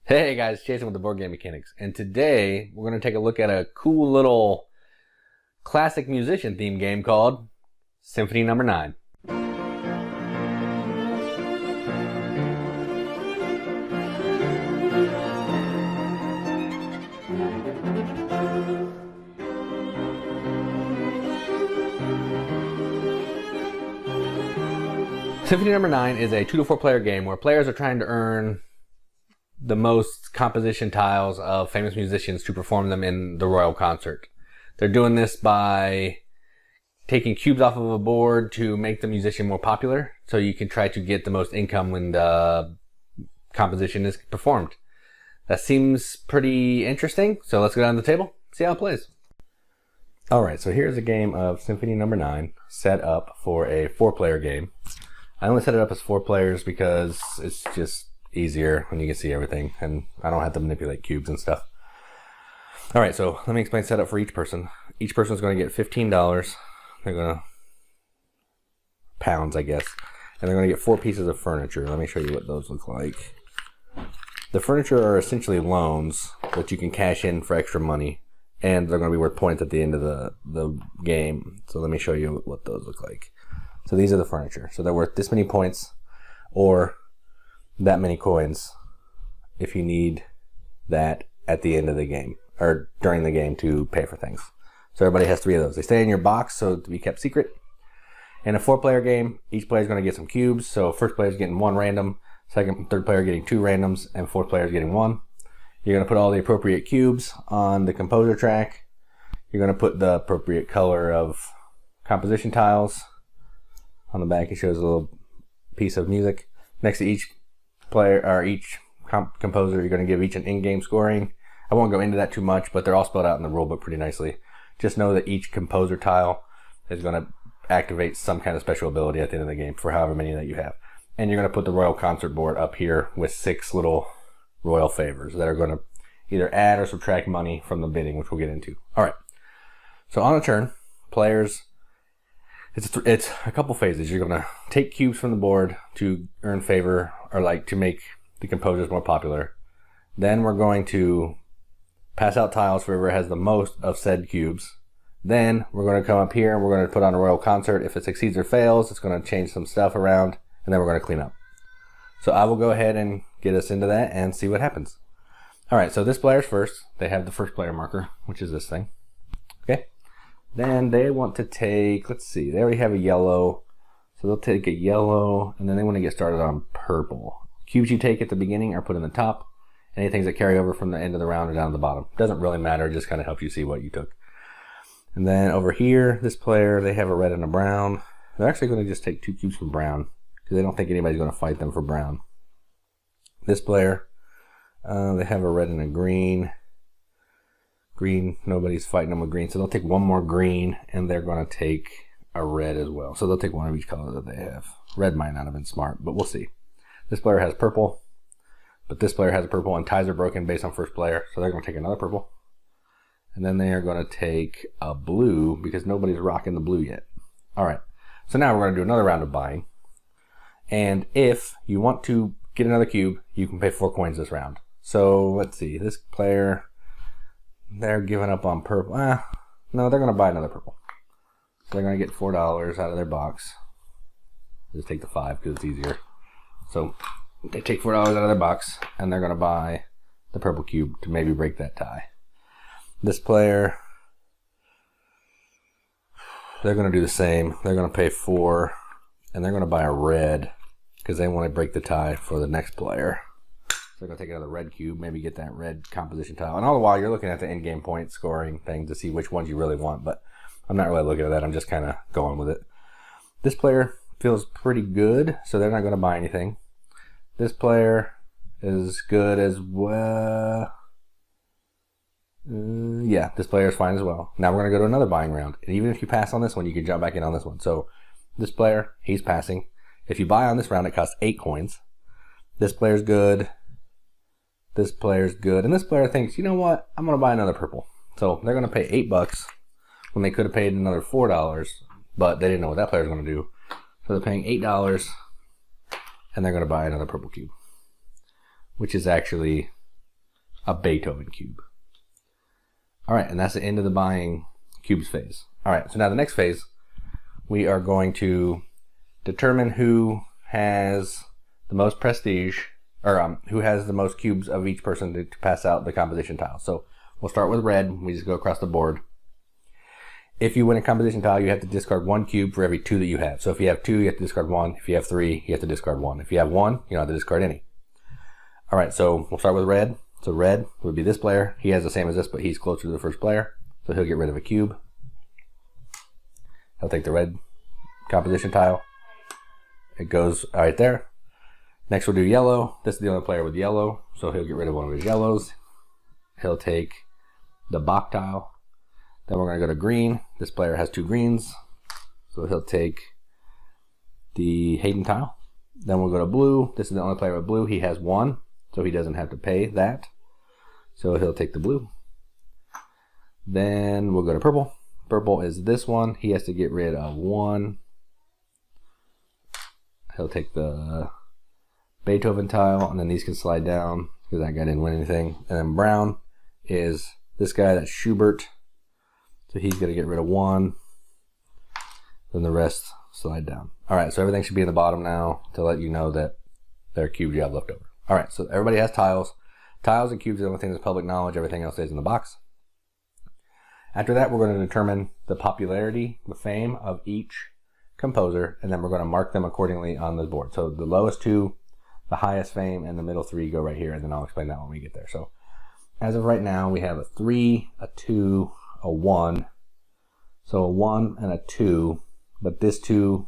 Hey guys, Jason with the Board Game Mechanics, and today we're going to take a look at a cool little classic musician theme game called Symphony Number 9. Symphony Number 9 is a 2 to 4 player game where players are trying to earn the most composition tiles of famous musicians to perform them in the royal concert. They're doing this by taking cubes off of a board to make the musician more popular, so you can try to get the most income when the composition is performed. That seems pretty interesting, so let's go down to the table, see how it plays. Alright, so here's a game of Symphony Number 9 set up for a 4-player game. I only set it up as 4 players because it's just easier when you can see everything and I don't have to manipulate cubes and stuff. Alright, so let me explain setup for each person. Each person is going to get $15. They're going to pounds, I guess. And they're going to get 4 pieces of furniture. Let me show you what those look like. The furniture are essentially loans that you can cash in for extra money, and they're going to be worth points at the end of the game. So let me show you what those look like. So these are the furniture. So they're worth this many points or that many coins if you need that at the end of the game or during the game to pay for things. So everybody has 3 of those. They stay in your box so to be kept secret. In a 4-player game, each player is going to get some cubes. So first player is getting 1 random, second and third player getting 2 randoms, and fourth player is getting 1. You're going to put all the appropriate cubes on the composer track. You're going to put the appropriate color of composition tiles. On the back it shows a little piece of music. Next to each player or each composer, you're going to give each an in-game scoring. I won't go into that too much, but they're all spelled out in the rulebook pretty nicely. Just know that each composer tile is going to activate some kind of special ability at the end of the game for however many that you have. And you're going to put the royal concert board up here with 6 little royal favors that are going to either add or subtract money from the bidding, which we'll get into. All right. So on a turn, players, it's a couple phases. You're going to take cubes from the board to earn favor or like to make the composers more popular. Then we're going to pass out tiles for whoever has the most of said cubes. Then we're going to come up here and we're going to put on a royal concert. If it succeeds or fails, it's going to change some stuff around, and then we're going to clean up. So I will go ahead and get us into that and see what happens. All right, so this player's first. They have the first player marker, which is this thing. Okay. Then they want to take, let's see, they already have a yellow. So they'll take a yellow, and then they want to get started on purple. Cubes you take at the beginning are put in the top. Anything that carry over from the end of the round are down at the bottom. Doesn't really matter, it just kind of helps you see what you took. And then over here, this player, they have a red and a brown. They're actually going to just take 2 cubes from brown because they don't think anybody's going to fight them for brown. This player, they have a red and a green. Green, nobody's fighting them with green, so they'll take 1 more green, and they're going to take a red as well. So they'll take 1 of each color that they have. Red might not have been smart, but we'll see. This player has purple, but this player has a purple, and ties are broken based on first player, so they're going to take another purple. And then they are going to take a blue, because nobody's rocking the blue yet. All right, so now we're going to do another round of buying. And if you want to get another cube, you can pay 4 coins this round. So let's see, this player, they're giving up on purple. No, they're going to buy another purple. So they're going to get $4 out of their box. Just take the 5 because it's easier. So they take $4 out of their box, and they're going to buy the purple cube to maybe break that tie. This player, they're going to do the same. They're going to pay 4, and they're going to buy a red because they want to break the tie for the next player. So they're going to take another red cube, maybe get that red composition tile. And all the while, you're looking at the in-game point scoring thing to see which ones you really want, but I'm not really looking at that. I'm just kind of going with it. This player feels pretty good, so they're not going to buy anything. This player is good as well. Yeah, this player is fine as well. Now we're going to go to another buying round. And even if you pass on this one, you can jump back in on this one. So this player, he's passing. If you buy on this round, it costs 8 coins. This player's good. This player's good. And this player thinks, you know what? I'm going to buy another purple. So they're going to pay $8 when they could have paid another $4, but they didn't know what that player's going to do. So they're paying $8, and they're going to buy another purple cube, which is actually a Beethoven cube. All right, and that's the end of the buying cubes phase. All right, so now the next phase, we are going to determine who has the most prestige, or who has the most cubes of each person to pass out the composition tile. So we'll start with red. We just go across the board. If you win a composition tile, you have to discard 1 cube for every 2 that you have. So if you have 2, you have to discard 1. If you have 3, you have to discard 1. If you have 1, you don't have to discard any. All right, so we'll start with red. So red would be this player. He has the same as this, but he's closer to the first player. So he'll get rid of a cube. He'll take the red composition tile. It goes right there. Next we'll do yellow. This is the only player with yellow, so he'll get rid of one of his yellows. He'll take the Bach tile. Then we're going to go to green. This player has 2 greens, so he'll take the Hayden tile. Then we'll go to blue. This is the only player with blue. He has 1, so he doesn't have to pay that. So he'll take the blue. Then we'll go to purple. Purple is this one. He has to get rid of 1. He'll take the Beethoven tile, and then these can slide down because that guy didn't win anything. And then brown is this guy, that's Schubert. So he's going to get rid of 1. Then the rest slide down. All right, so everything should be in the bottom now to let you know that there are cubes you have left over. All right, so everybody has tiles. Tiles and cubes are the only thing that's public knowledge. Everything else stays in the box. After that, we're going to determine the popularity, the fame of each composer, and then we're going to mark them accordingly on the board. So the lowest 2, the highest fame, and the middle 3 go right here, and then I'll explain that when we get there. So as of right now, we have a 3, a 2, a 1. So a 1 and a 2, but this 2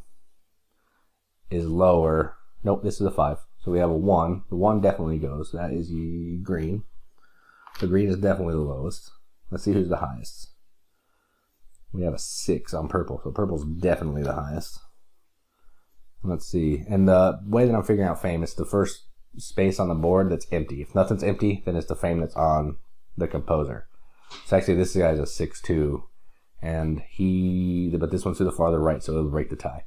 is lower. Nope, this is a 5. So we have a 1. The 1 definitely goes. That is green. The green is definitely the lowest. Let's see who's the highest. We have a 6 on purple, so purple's definitely the highest. Let's see. And the way that I'm figuring out fame is the first space on the board that's empty. If nothing's empty, then it's the fame that's on the composer. So actually this guy's a 6-2, and but this one's to the farther right, so it'll break the tie.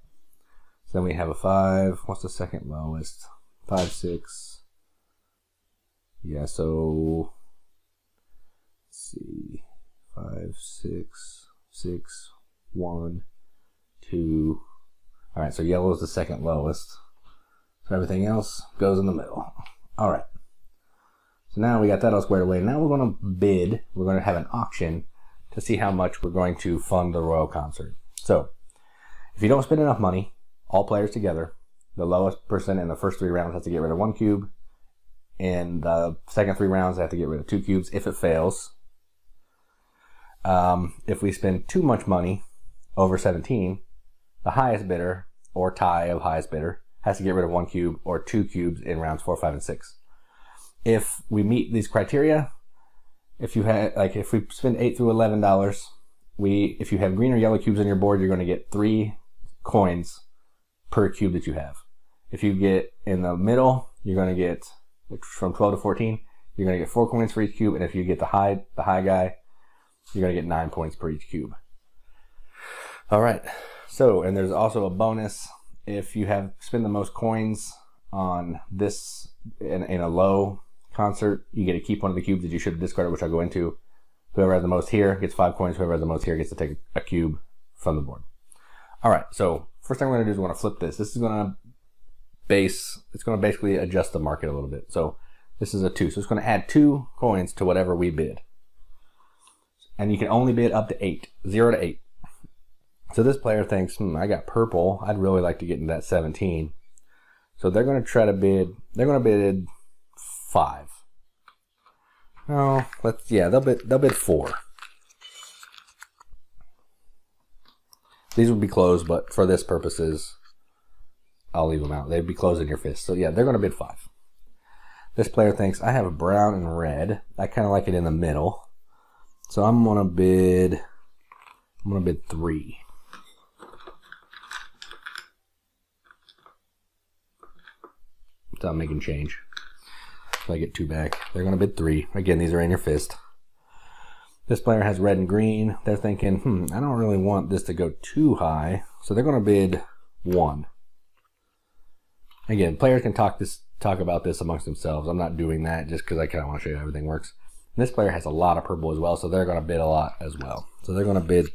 So then we have a 5. What's the second lowest? 5, 6. Yeah, so let's see. 5, 6, 6, 1, 2. All right, so yellow is the second lowest. So everything else goes in the middle. All right. So now we got that all squared away. Now we're going to bid. We're going to have an auction to see how much we're going to fund the Royal Concert. So if you don't spend enough money, all players together, the lowest person in the first 3 rounds has to get rid of 1 cube. In the second 3 rounds, they have to get rid of 2 cubes if it fails. If we spend too much money, over 17, the highest bidder, or tie of highest bidder, has to get rid of 1 cube or 2 cubes in rounds 4, 5, and 6. If we meet these criteria, if we spend $8 through $11, if you have green or yellow cubes on your board, you're going to get 3 coins per cube that you have. If you get in the middle, you're going to get from 12 to 14. You're going to get 4 coins for each cube, and if you get the high guy, you're going to get 9 points per each cube. All right. So, and there's also a bonus if you spend the most coins on this in a low concert. You get to keep one of the cubes that you should have discarded, which I'll go into. Whoever has the most here gets 5 coins. Whoever has the most here gets to take a cube from the board. All right. So first thing we're going to do is we're going to flip this. This is going to basically adjust the market a little bit. So this is a 2. So it's going to add 2 coins to whatever we bid. And you can only bid up to 8, 0 to 8. So this player thinks, I got purple. I'd really like to get into that 17. So they're going to try to bid, they're going to bid 5. Oh, they'll bid 4. These would be closed, but for this purposes, I'll leave them out. They'd be closed in your fist. So yeah, they're going to bid 5. This player thinks, I have a brown and red. I kind of like it in the middle. So I'm going to bid 3. So I'm making change. So I get 2 back. They're going to bid 3. Again, these are in your fist. This player has red and green. They're thinking, I don't really want this to go too high. So they're going to bid 1. Again, players can talk this talk about this amongst themselves. I'm not doing that just because I kind of want to show you how everything works. And this player has a lot of purple as well, so they're going to bid a lot as well. So they're going to bid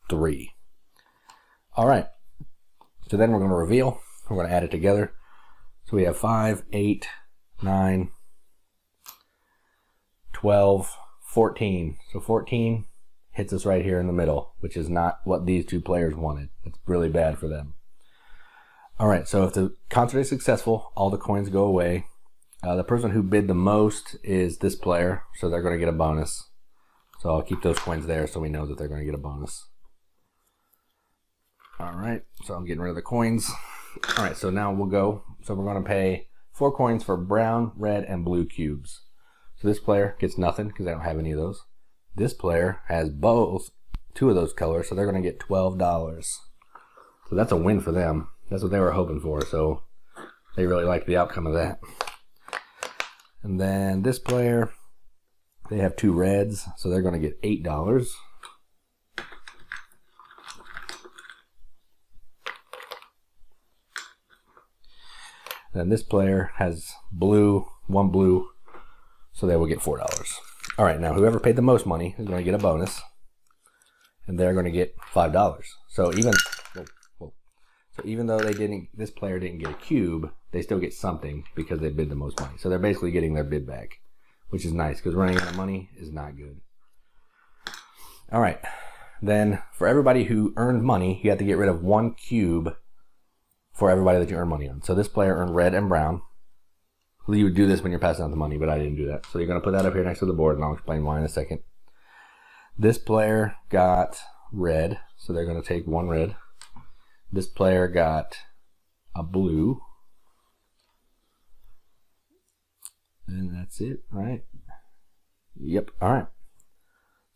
3. All right. So then we're going to reveal. We're going to add it together. So we have 5, 8, 9, 12, 14. So 14 hits us right here in the middle, which is not what these two players wanted. It's really bad for them. All right, so if the concert is successful, all the coins go away. The person who bid the most is this player, so they're going to get a bonus. So I'll keep those coins there so we know that they're going to get a bonus. All right, so I'm getting rid of the coins. All right, so now we'll go. So we're going to pay 4 coins for brown, red, and blue cubes. So this player gets nothing because I don't have any of those. This player has both 2 of those colors, so they're going to get $12. So that's a win for them. That's what they were hoping for, so they really like the outcome of that. And then this player, they have 2 reds, so they're going to get $8. Then this player has blue, 1 blue, so they will get $4. All right, now whoever paid the most money is going to get a bonus, and they're going to get $5. So even though this player didn't get a cube, they still get something because they bid the most money. So they're basically getting their bid back, which is nice because running out of money is not good. All right, then for everybody who earned money, you have to get rid of 1 cube for everybody that you earn money on. So this player earned red and brown. You would do this when you're passing out the money, but I didn't do that. So you're going to put that up here next to the board, and I'll explain why in a second. This player got red, so they're going to take 1 red. This player got a blue. And that's it, right? Yep, all right.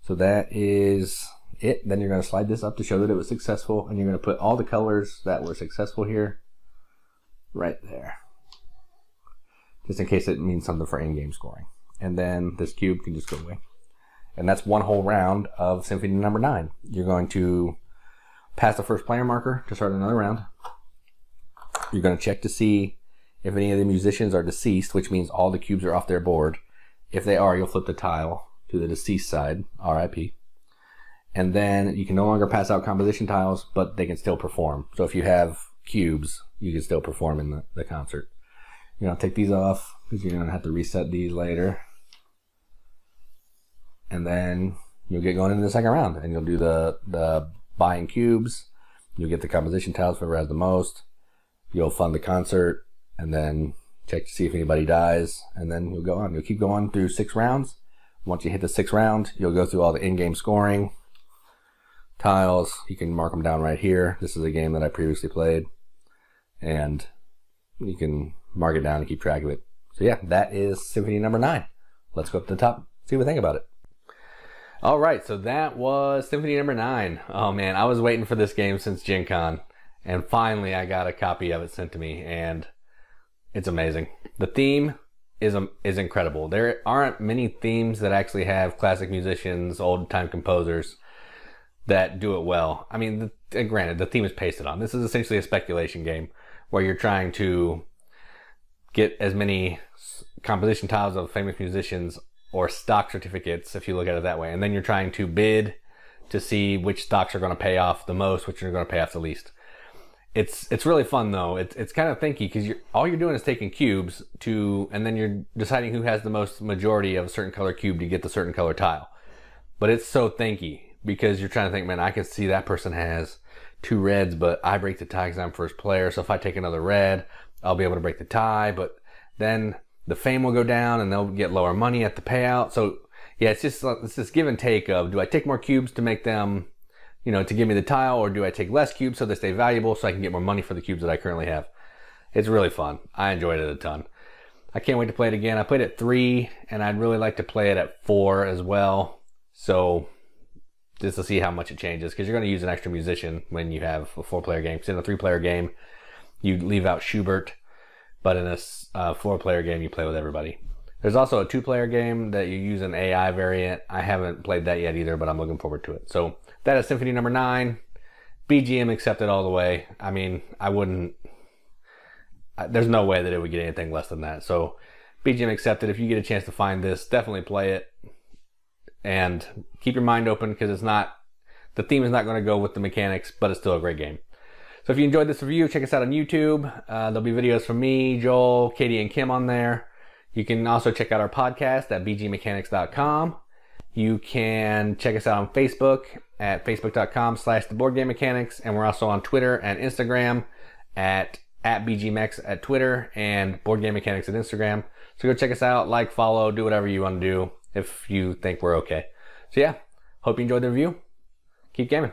So that is it. Then you're going to slide this up to show that it was successful, and you're going to put all the colors that were successful here right there, just in case it means something for in-game scoring. And then this cube can just go away. And that's 1 whole round of Symphony number 9. You're going to pass the first player marker to start another round. You're going to check to see if any of the musicians are deceased, which means all the cubes are off their board. If they are, you'll flip the tile to the deceased side, RIP. And then you can no longer pass out composition tiles, but they can still perform. So if you have cubes, you can still perform in the concert. You're going to take these off because you're going to have to reset these later. And then you'll get going into the second round, and you'll do the buying cubes. You'll get the composition tiles for whoever has the most. You'll fund the concert, and then check to see if anybody dies, and then you'll go on. You'll keep going through 6 rounds. Once you hit the 6th round, you'll go through all the in-game scoring tiles. You can mark them down right here. This is a game that I previously played, and you can mark it down and keep track of it. So yeah, that is Symphony number 9. Let's go up to the top, see what we think about it. All right, so that was Symphony number 9. Oh man, I was waiting for this game since Gen Con, and finally I got a copy of it sent to me, and it's amazing. The theme is incredible. There aren't many themes that actually have classic musicians, old-time composers that do it well. I mean, granted, the theme is pasted on. This is essentially a speculation game where you're trying to get as many composition tiles of famous musicians or stock certificates, if you look at it that way. And then you're trying to bid to see which stocks are going to pay off the most, which are going to pay off the least. It's really fun though. It's kind of thinky because all you're doing is taking cubes and then you're deciding who has the most majority of a certain color cube to get the certain color tile. But it's so thinky because you're trying to think, man, I can see that person has 2 reds, but I break the tie because I'm first player. So if I take another red, I'll be able to break the tie, but then the fame will go down and they'll get lower money at the payout. So yeah, it's this give and take of, do I take more cubes to make them, to give me the tile, or do I take less cubes so they stay valuable so I can get more money for the cubes that I currently have? It's really fun. I enjoyed it a ton. I can't wait to play it again. I played it 3, and I'd really like to play it at 4 as well. So just to see how much it changes, because you're going to use an extra musician when you have a 4-player game. Because in a 3-player game, you leave out Schubert, but in a 4-player game, you play with everybody. There's also a 2-player game that you use an AI variant. I haven't played that yet either, but I'm looking forward to it. So that is Symphony number 9. BGM accepted all the way. I mean, I wouldn't there's no way that it would get anything less than that. So BGM accepted. If you get a chance to find this, definitely play it. And keep your mind open, because the theme is not going to go with the mechanics, but it's still a great game. So if you enjoyed this review, check us out on YouTube. There'll be videos from me, Joel, Katie, and Kim on there. You can also check out our podcast at bgmechanics.com. You can check us out on Facebook at facebook.com/theboardgamemechanics. And we're also on Twitter and Instagram at bgmex at Twitter and Board Game Mechanics at Instagram. So go check us out, like, follow, do whatever you want to do if you think we're okay. So yeah, hope you enjoyed the review. Keep gaming.